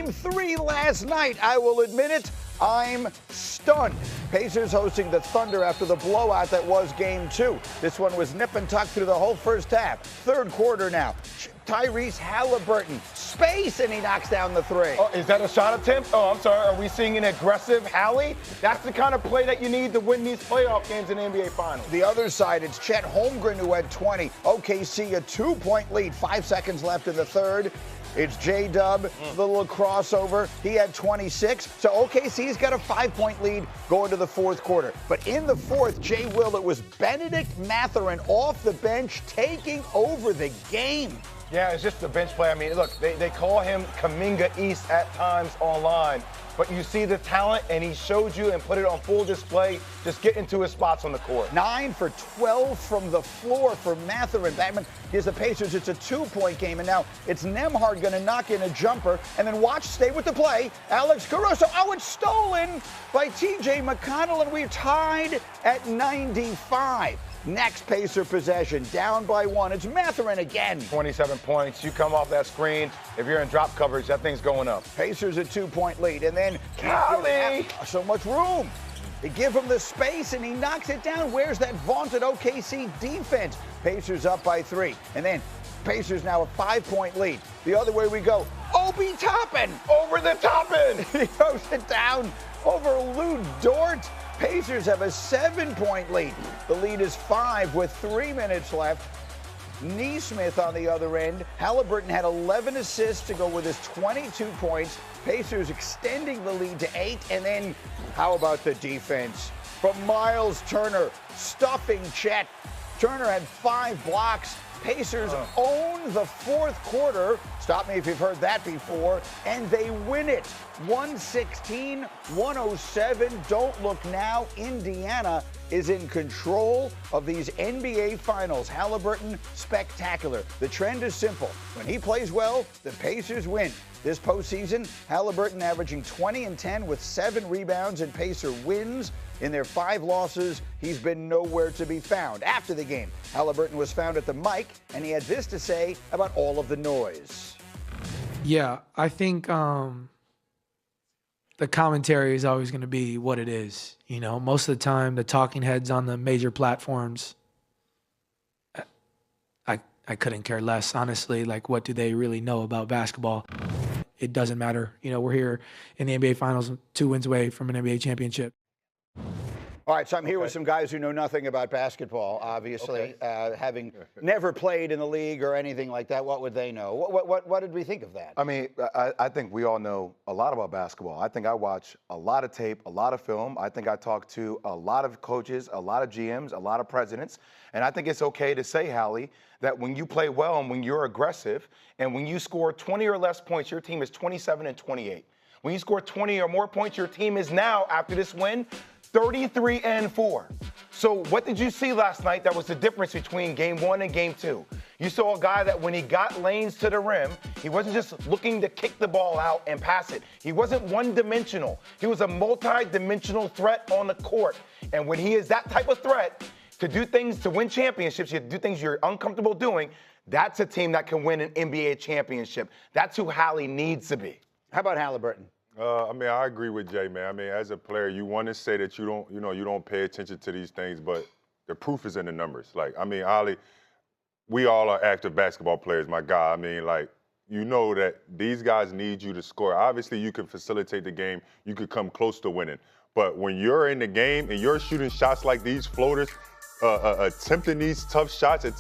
Game 3 last night. I will admit it, I'm stunned. Pacers hosting the Thunder after the blowout that was Game 2. This one was nip and tuck through the whole first half. Third quarter now. Tyrese Halliburton, space, and he knocks down the three. Oh, is that a shot attempt? Oh, I'm sorry. Are we seeing an aggressive Hallie? That's the kind of play that you need to win these playoff games in the NBA Finals. The other side, it's Chet Holmgren who had 20. OKC a 2-point lead. 5 seconds left in the third. It's J-Dub, the little crossover. He had 26. So OKC's got a 5-point lead going to the fourth quarter. But in the fourth, Jay Will, it was Benedict Mathurin off the bench taking over the game. Yeah, it's just the bench play. I mean, look, they call him Kaminga East at times online, but you see the talent, and he showed you and put it on full display, just getting to his spots on the court. 9 for 12 from the floor for Mathurin. That gives the Pacers, it's a 2-point game, and now it's Nembhard going to knock in a jumper, and then watch, stay with the play, Alex Caruso. Oh, it's stolen by T.J. McConnell, and we're tied at 95. Next Pacer possession, down by 1. It's Mathurin again. 27 points. You come off that screen. If you're in drop coverage, that thing's going up. Pacers a 2-point lead, and then can't give so much room. They give him the space, and he knocks it down. Where's that vaunted OKC defense? Pacers up by 3, and then Pacers now a 5-point lead. The other way we go. Obi Toppin. Over the Toppin. He throws it down over Lou Dort. Pacers have a 7-point lead. The lead is 5 with 3 minutes left. Neesmith on the other end. Halliburton had 11 assists to go with his 22 points. Pacers extending the lead to 8. And then how about the defense? From Miles Turner, stuffing Chet. Turner had 5 blocks. Pacers own the fourth quarter. Stop me if you've heard that before. And they win it. 116-107. Don't look now. Indiana is in control of these NBA Finals. Halliburton, spectacular. The trend is simple. When he plays well, the Pacers win. This postseason, Halliburton averaging 20 and 10 with 7 rebounds, and Pacer wins. In their 5 losses, he's been nowhere to be found. After the game, Halliburton was found at the mic, and he had this to say about all of the noise. Yeah, I think the commentary is always going to be what it is. You know, most of the time, the talking heads on the major platforms, I couldn't care less, honestly. Like, what do they really know about basketball? It doesn't matter. You know, we're here in the NBA Finals, 2 wins away from an NBA championship. All right, so I'm here with some guys who know nothing about basketball, obviously, having never played in the league or anything like that. What would they know? What did we think of that? I mean, I think we all know a lot about basketball. I think I watch a lot of tape, a lot of film. I think I talk to a lot of coaches, a lot of GMs, a lot of presidents. And I think it's okay to say, Hallie, that when you play well and when you're aggressive and when you score 20 or less points, your team is 27 and 28. When you score 20 or more points, your team is now, after this win, 33 and 4. So what did you see last night that was the difference between Game 1 and Game 2? You saw a guy that when he got lanes to the rim, he wasn't just looking to kick the ball out and pass it. He wasn't one-dimensional. He was a multi-dimensional threat on the court. And when he is that type of threat, to do things, to win championships, you have to do things you're uncomfortable doing, that's a team that can win an NBA championship. That's who Hallie needs to be. How about Halliburton? I mean, I agree with Jay, man. I mean, as a player, you want to say that you don't pay attention to these things, but the proof is in the numbers. Like, I mean, Ollie, we all are active basketball players, my guy. I mean, like, you know that these guys need you to score. Obviously, you can facilitate the game. You could come close to winning. But when you're in the game and you're shooting shots like these floaters, attempting these tough shots, it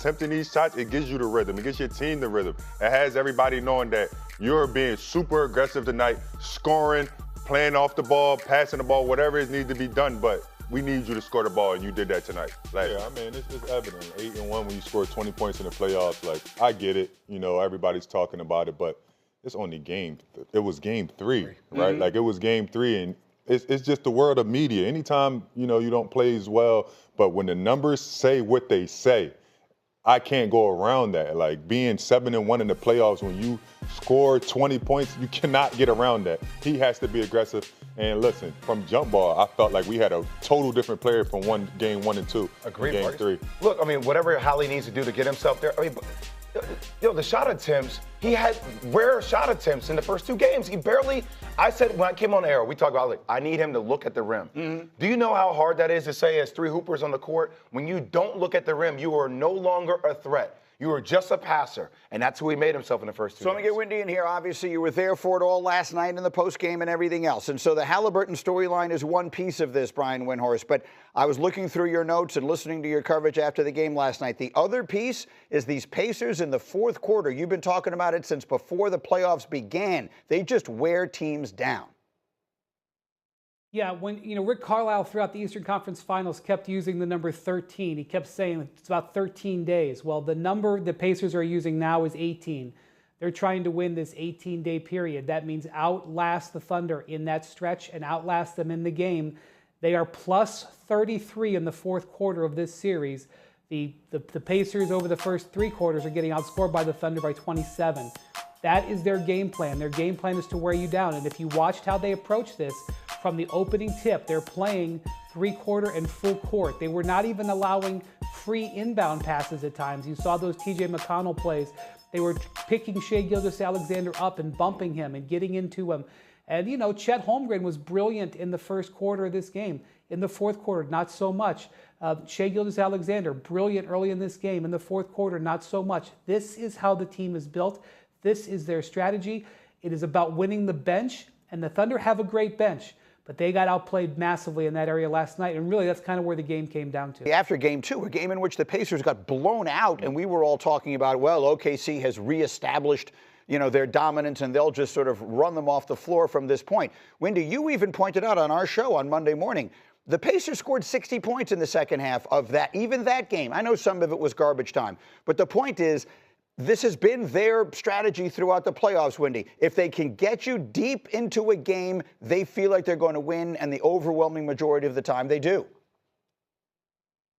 gives you the rhythm. It gives your team the rhythm. It has everybody knowing that you're being super aggressive tonight, scoring, playing off the ball, passing the ball, whatever it needs to be done. But we need you to score the ball, and you did that tonight. Like, yeah, I mean, it's evident. 8-1 when you score 20 points in the playoffs. Like, I get it. You know, everybody's talking about it, but it's only it was Game 3, right? Mm-hmm. Like, it was Game 3, and it's just the world of media. Anytime, you don't play as well, but when the numbers say what they say, I can't go around that. Like, being 7-1 in the playoffs, when you score 20 points, you cannot get around that. He has to be aggressive. And listen, from jump ball, I felt like we had a total different player from Game 1 and 2. Agreed, Game Marcus. 3. Look, I mean, whatever Hallie needs to do to get himself there, I mean, the shot attempts, he had rare shot attempts in the first 2 games. He barely, I said when I came on air, we talked about, like, I need him to look at the rim. Do you know how hard that is to say as 3 hoopers on the court? When you don't look at the rim, you are no longer a threat. You were just a passer, and that's who he made himself in the first 2 So I'm going to get Windy in here. Obviously, you were there for it all last night in the postgame and everything else. And so the Halliburton storyline is one piece of this, Brian Windhorst. But I was looking through your notes and listening to your coverage after the game last night. The other piece is these Pacers in the fourth quarter. You've been talking about it since before the playoffs began. They just wear teams down. Yeah, when Rick Carlisle throughout the Eastern Conference Finals kept using the number 13. He kept saying it's about 13 days. Well, the number the Pacers are using now is 18. They're trying to win this 18-day period. That means outlast the Thunder in that stretch and outlast them in the game. They are plus 33 in the fourth quarter of this series. The Pacers over the first 3 quarters are getting outscored by the Thunder by 27. That is their game plan. Their game plan is to wear you down. And if you watched how they approach this, from the opening tip, they're playing 3-quarter and full court. They were not even allowing free inbound passes at times. You saw those TJ McConnell plays. They were picking Shai Gilgeous-Alexander up and bumping him and getting into him. And, Chet Holmgren was brilliant in the first quarter of this game. In the fourth quarter, not so much. Shai Gilgeous-Alexander, brilliant early in this game. In the fourth quarter, not so much. This is how the team is built. This is their strategy. It is about winning the bench, and the Thunder have a great bench. But they got outplayed massively in that area last night, and really that's kind of where the game came down to. After game 2, a game in which the Pacers got blown out, and we were all talking about, well, OKC has reestablished, their dominance, and they'll just sort of run them off the floor from this point. Windy, you even pointed out on our show on Monday morning, the Pacers scored 60 points in the second half of that game. I know some of it was garbage time, but the point is, this has been their strategy throughout the playoffs, Windy. If they can get you deep into a game, they feel like they're going to win, and the overwhelming majority of the time they do.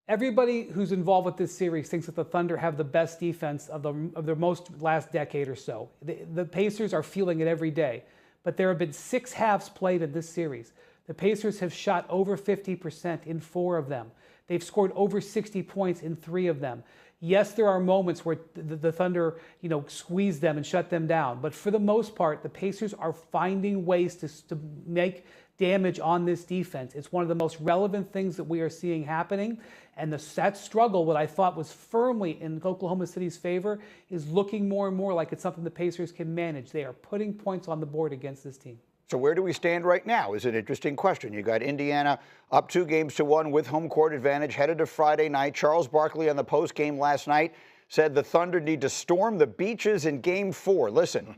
Everybody who's involved with this series thinks that the Thunder have the best defense of their most last decade or so. The Pacers are feeling it every day, but there have been 6 halves played in this series. The Pacers have shot over 50% in 4 of them. They've scored over 60 points in 3 of them. Yes, there are moments where the Thunder, squeeze them and shut them down. But for the most part, the Pacers are finding ways to make damage on this defense. It's one of the most relevant things that we are seeing happening. And that struggle, what I thought was firmly in Oklahoma City's favor, is looking more and more like it's something the Pacers can manage. They are putting points on the board against this team. So where do we stand right now is an interesting question. You got Indiana up 2-1 with home court advantage headed to Friday night. Charles Barkley on the post game last night said the Thunder need to storm the beaches in Game 4. Listen.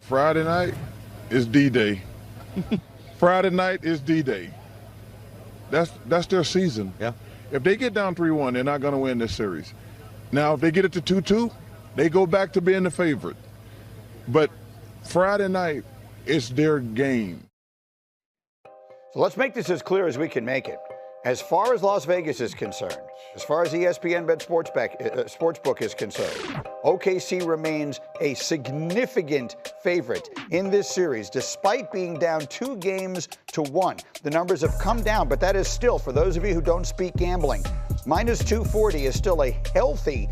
Friday night is D-Day. Friday night is D-Day. That's their season. Yeah. If they get down 3-1, they're not going to win this series. Now, if they get it to 2-2, they go back to being the favorite. But Friday night, it's their game. So let's make this as clear as we can make it. As far as Las Vegas is concerned, as far as ESPN Bet Sportsbook is concerned, OKC remains a significant favorite in this series, despite being down 2-1. The numbers have come down, but that is still, for those of you who don't speak gambling, minus 240 is still a healthy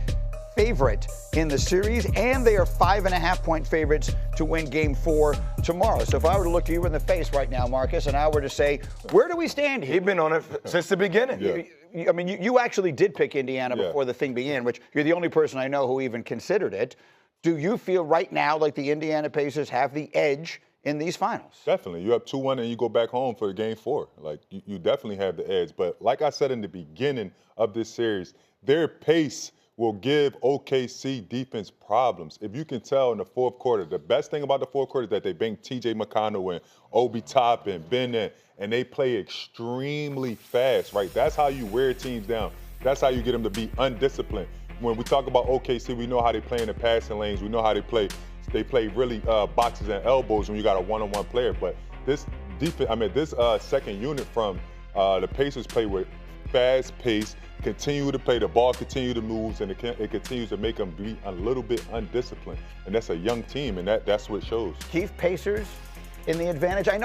favorite in the series, and they are 5.5-point favorites to win Game 4 tomorrow. So if I were to look you in the face right now, Marcus, and I were to say, where do we stand here? He's been on it since the beginning. Yeah. I mean, you actually did pick Indiana before the thing began, which you're the only person I know who even considered it. Do you feel right now like the Indiana Pacers have the edge in these finals? Definitely. You're up 2-1 and you go back home for Game 4. Like, you definitely have the edge. But like I said in the beginning of this series, their pace will give OKC defense problems. If you can tell in the fourth quarter, the best thing about the fourth quarter is that they bring TJ McConnell in, Obi Toppin, Ben in, and they play extremely fast, right? That's how you wear teams down. That's how you get them to be undisciplined. When we talk about OKC, we know how they play in the passing lanes. We know how they play. They play really boxes and elbows when you got a one-on-one player. But this defense, this second unit from the Pacers play with fast pace, continue to play, the ball continue to move, and it continues to make them be a little bit undisciplined. And that's a young team, and that's what shows. Keith, Pacers in the advantage. I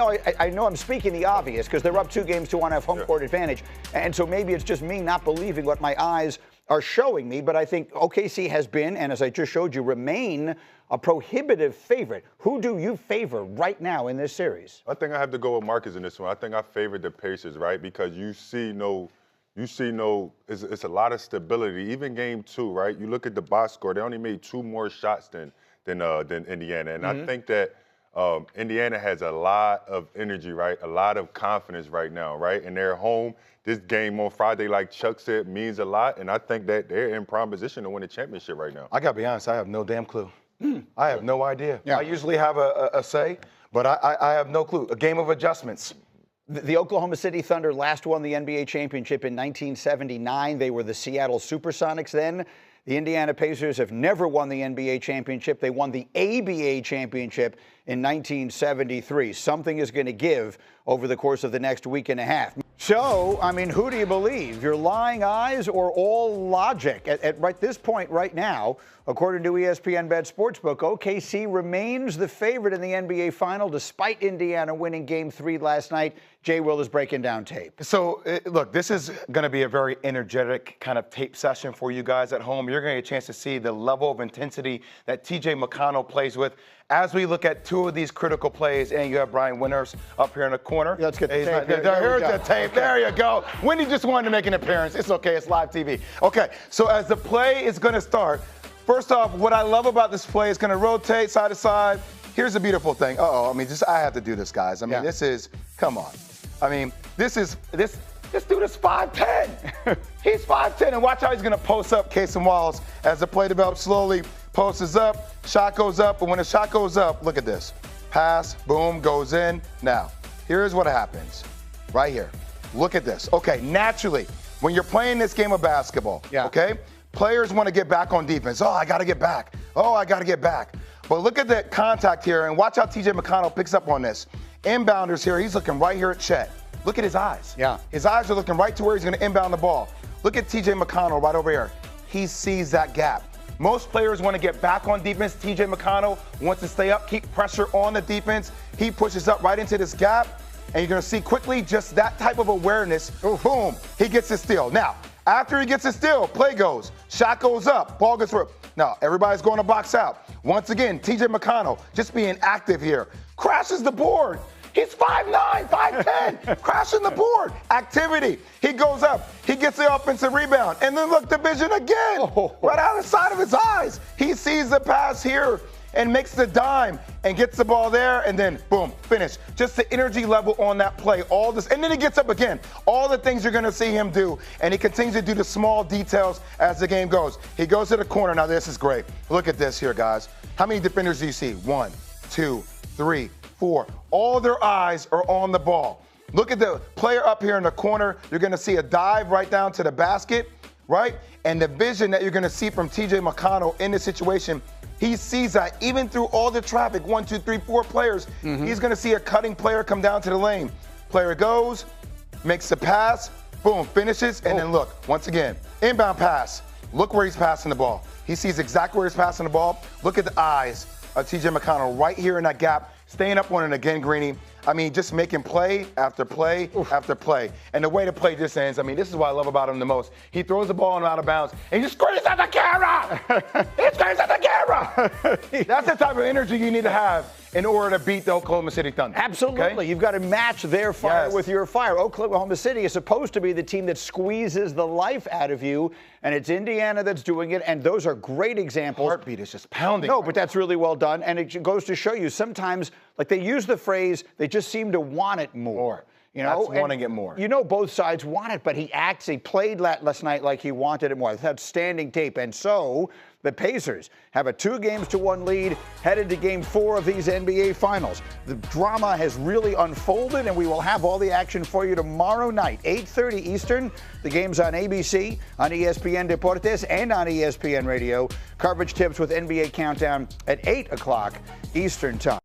know I'm speaking the obvious because they're up 2-1, have home court advantage. And so maybe it's just me not believing what my eyes are showing me, but I think OKC has been, and as I just showed you, remain a prohibitive favorite. Who do you favor right now in this series? I think I have to go with Marcus in this one. I think I favored the Pacers, right? Because it's a lot of stability. Even game 2, right? You look at the box score; they only made 2 more shots than Indiana, and I think that Indiana has a lot of energy, right? A lot of confidence right now, right? And they're home. This game on Friday, like Chuck said, means a lot, and I think that they're in prime position to win the championship right now. I gotta be honest, I have no damn clue. I have no idea. Yeah. I usually have a say, but I have no clue. A game of adjustments. The Oklahoma City Thunder last won the NBA championship in 1979. They were the Seattle Supersonics then. The Indiana Pacers have never won the NBA championship. They won the ABA championship in 1973. Something is going to give over the course of the next week and a half. So, I mean, who do you believe? Your lying eyes or all logic? At right this point right now, according to ESPN Bet Sportsbook, OKC remains the favorite in the NBA final despite Indiana winning Game 3 last night. Jay Will is breaking down tape. So, look, this is going to be a very energetic kind of tape session for you guys at home. You're going to get a chance to see the level of intensity that TJ McConnell plays with as we look at 2 of these critical plays. And you have Brian Winters up here in the corner. Let's get the tape. Here's the tape. Okay. There you go. Wendy just wanted to make an appearance. It's okay. It's live TV. Okay, so as the play is going to start, first off, what I love about this play is going to rotate side to side. Here's the beautiful thing. I mean, I have to do this, guys. I mean, This is, come on. I mean, this dude is 5'10". He's 5'10", and watch how he's going to post up Cason Wallace as the play develops slowly. Posts up, shot goes up, and when the shot goes up, look at this. Pass, boom, goes in. Now, here's what happens. Right here. Look at this. Okay, naturally, when you're playing this game of basketball, okay, players want to get back on defense. Oh, I got to get back. Oh, I got to get back. But look at the contact here, and watch how TJ McConnell picks up on this. Inbounders here, he's looking right here at Chet. Look at his eyes. Yeah. His eyes are looking right to where he's going to inbound the ball. Look at TJ McConnell right over here. He sees that gap. Most players want to get back on defense. TJ McConnell wants to stay up, keep pressure on the defense. He pushes up right into this gap, and you're going to see quickly just that type of awareness. Boom, he gets his steal. Now, after he gets his steal, play goes, shot goes up, ball gets through. Now, everybody's going to box out. Once again, TJ McConnell just being active here. Crashes the board. He's 5'9", 5'10", crashing the board. Activity. He goes up. He gets the offensive rebound. And then look, the vision again. Right out of the side of his eyes. He sees the pass here and makes the dime and gets the ball there, and then boom, finish. Just the energy level on that play, all this, and then he gets up again. All the things you're gonna see him do, and he continues to do the small details as the game goes. He goes to the corner. Now this is great. Look at this here, guys. How many defenders do you see? 1, 2, 3, 4. All their eyes are on the ball. Look at the player up here in the corner. You're gonna see a dive right down to the basket, right? And the vision that you're gonna see from TJ McConnell in this situation, he sees that even through all the traffic, 1, 2, 3, 4 players, he's going to see a cutting player come down to the lane. Player goes, makes the pass, boom, finishes, and then look, once again, inbound pass. Look where he's passing the ball. He sees exactly where he's passing the ball. Look at the eyes of TJ McConnell right here in that gap, staying up on it again, Greeny. I mean, just making play after play after play. And the way the play just ends, I mean, this is what I love about him the most. He throws the ball out of bounds, and he just screams at the camera! He screams at the camera! That's the type of energy you need to have in order to beat the Oklahoma City Thunder. Absolutely. Okay? You've got to match their fire with your fire. Oklahoma City is supposed to be the team that squeezes the life out of you, and it's Indiana that's doing it, and those are great examples. Heartbeat is just pounding. No, but that's really well done, and it goes to show you sometimes, like they use the phrase, they just seem to want it more. You know, that's wanting it more. You know, both sides want it, but he played last night like he wanted it more. That's outstanding tape. And so the Pacers have a 2-1 lead headed to Game 4 of these NBA Finals. The drama has really unfolded, and we will have all the action for you tomorrow night, 8:30 Eastern. The game's on ABC, on ESPN Deportes, and on ESPN Radio. Coverage tips with NBA Countdown at 8 o'clock Eastern Time.